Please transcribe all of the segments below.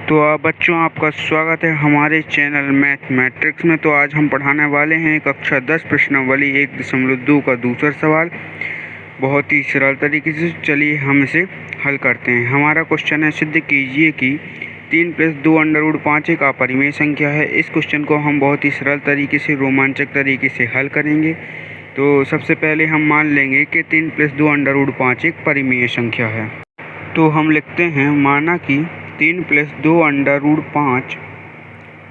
तो बच्चों, आपका स्वागत है हमारे चैनल मैथमेटिक्स में। तो आज हम पढ़ाने वाले हैं कक्षा 10 प्रश्नावली 1.2 का दूसरा सवाल बहुत ही सरल तरीके से। चलिए हम इसे हल करते हैं। हमारा क्वेश्चन है, सिद्ध कीजिए कि 3 + 2 √ 5 एक अपरिमेय संख्या है। इस क्वेश्चन को हम बहुत ही सरल तरीके से, रोमांचक तरीके से हल करेंगे। तो सबसे पहले हम मान लेंगे कि 3 + 2 √ 5 एक परिमेय संख्या है। तो हम लिखते हैं, माना कि 3 + 2 √ 5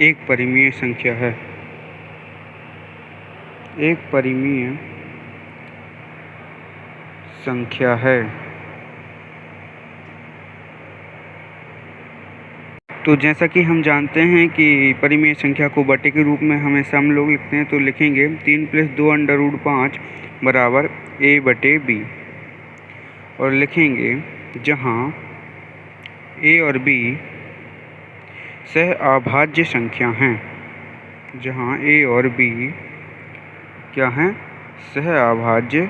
एक परिमेय संख्या है। एक परिमेय संख्या है। तो जैसा कि हम जानते हैं कि परिमेय संख्या को बटे के रूप में हमेशा हम लोग लिखते हैं। तो लिखेंगे 3 + 2 √ 5 बराबर a/b, और लिखेंगे जहाँ a और b सह अभाज्य संख्या हैं। जहाँ a और b क्या हैं? सह अभाज्य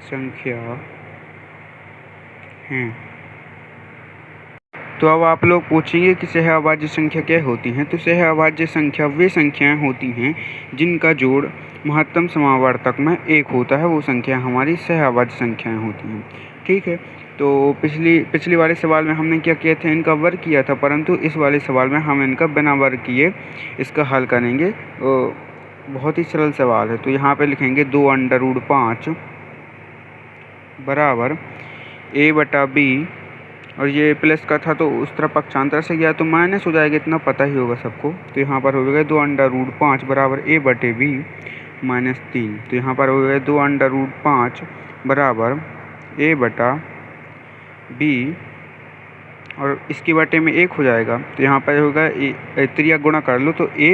संख्या हैं। तो अब आप लोग पूछेंगे कि सह अभाज्य संख्या क्या होती हैं। तो सह अभाज्य संख्या वे संख्याएं होती हैं जिनका जोड़ महत्तम समावर्तक में 1 होता है। वो संख्या हमारी सह अभाज्य संख्याएं होती हैं। ठीक है। तो पिछली वाले सवाल में हमने क्या किया था? इनका वर्ग किया था, परंतु इस वाले सवाल में हम इनका बिना वर्ग किए इसका हल करेंगे। बहुत ही सरल सवाल है। तो यहाँ पे लिखेंगे 2 √ 5 बराबर a/b, और ये प्लस का था तो उस तरफ पक्षांतर से गया तो माइनस हो जाएगा, इतना पता ही होगा सबको। तो यहाँ पर हो गया 2 √ 5 बराबर a/b -3। तो यहाँ पर हो गया 2 √ 5 बराबर a/b, और इसके बटे में 1 हो जाएगा। तो यहाँ पर होगा त्रिया गुणा कर लो तो a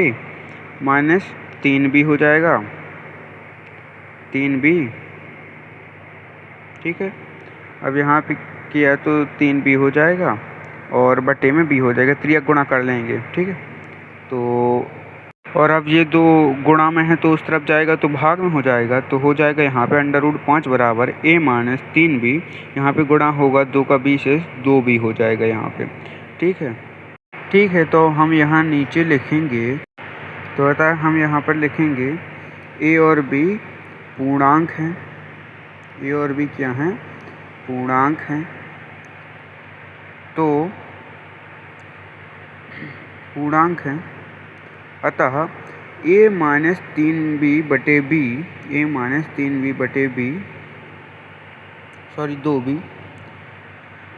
-3b हो जाएगा, 3b। ठीक है। अब यहाँ पे किया तो 3b हो जाएगा और बटे में b हो जाएगा, त्रिया गुणा कर लेंगे। ठीक है। तो और अब ये 2 गुणा में है तो उस तरफ जाएगा तो भाग में हो जाएगा। तो हो जाएगा यहाँ पे √ 5 बराबर a -3b। यहाँ पे गुणा होगा 2 का b से 2b हो जाएगा यहाँ पे। ठीक है। ठीक है। तो हम यहाँ नीचे लिखेंगे, तो अतः हम यहाँ पर लिखेंगे a और b पूर्णांक हैं। a और b क्या हैं? पूर्णांक हैं। तो पूर्णांक हैं, अतः a -3b बटे b, a -3b बटे b, सॉरी 2b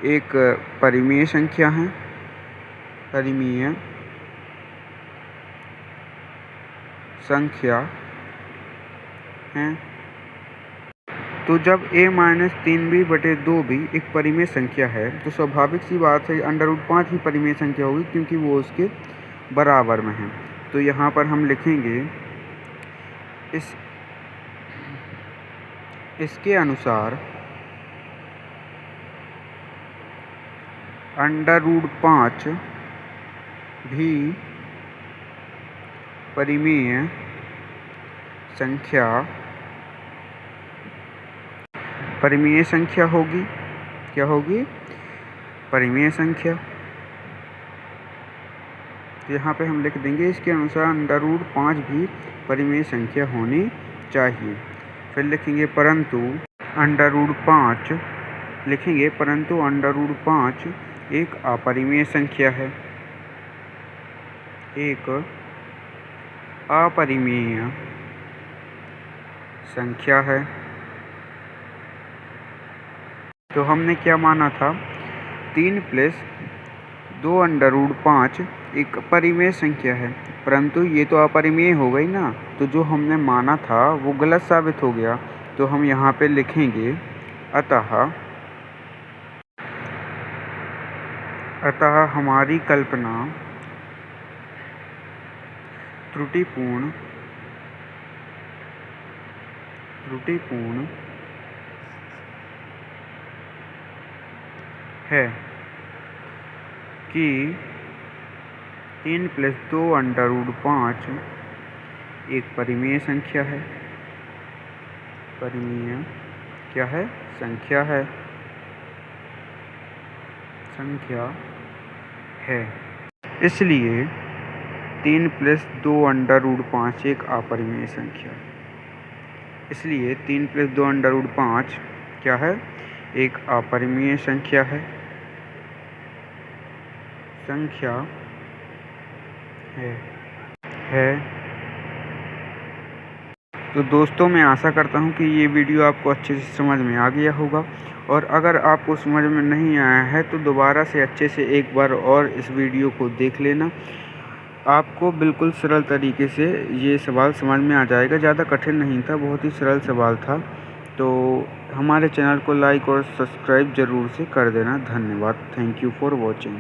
एक परिमेय संख्या है। परिमेय संख्या है। तो जब a -3b बटे 2b एक परिमेय संख्या है तो स्वाभाविक सी बात है √ 5 भी परिमेय संख्या होगी, क्योंकि वो उसके बराबर में है। तो यहाँ पर हम लिखेंगे इसके अनुसार √ 5 भी परिमेय संख्या होगी। क्या होगी? परिमेय संख्या। तो यहाँ पे हम लिख देंगे इसके अनुसार √ 5 भी परिमेय संख्या होनी चाहिए। फिर लिखेंगे परंतु √ 5 लिखेंगे, परंतु √ 5 एक अपरिमेय संख्या है। एक अपरिमेय संख्या है। तो हमने क्या माना था? 3 + 2 √ 5 एक परिमेय संख्या है, परंतु ये तो अपरिमेय हो गई ना। तो जो हमने माना था वो गलत साबित हो गया। तो हम यहाँ पे लिखेंगे अतः हमारी कल्पना त्रुटिपूर्ण है कि 3 + 2 √ 5 एक परिमेय संख्या है। परिमेय क्या है? संख्या है, संख्या है। इसलिए 3 + 2√5 एक अपरिमेय संख्या। इसलिए 3 + 2√5 क्या है? एक अपरिमेय संख्या है, संख्या है। तो दोस्तों, मैं आशा करता हूँ कि ये वीडियो आपको अच्छे से समझ में आ गया होगा, और अगर आपको समझ में नहीं आया है तो दोबारा से अच्छे से एक बार और इस वीडियो को देख लेना। आपको बिल्कुल सरल तरीके से ये सवाल समझ में आ जाएगा। ज़्यादा कठिन नहीं था, बहुत ही सरल सवाल था। तो हमारे चैनल को लाइक और सब्सक्राइब ज़रूर से कर देना। धन्यवाद। Thank you for watching.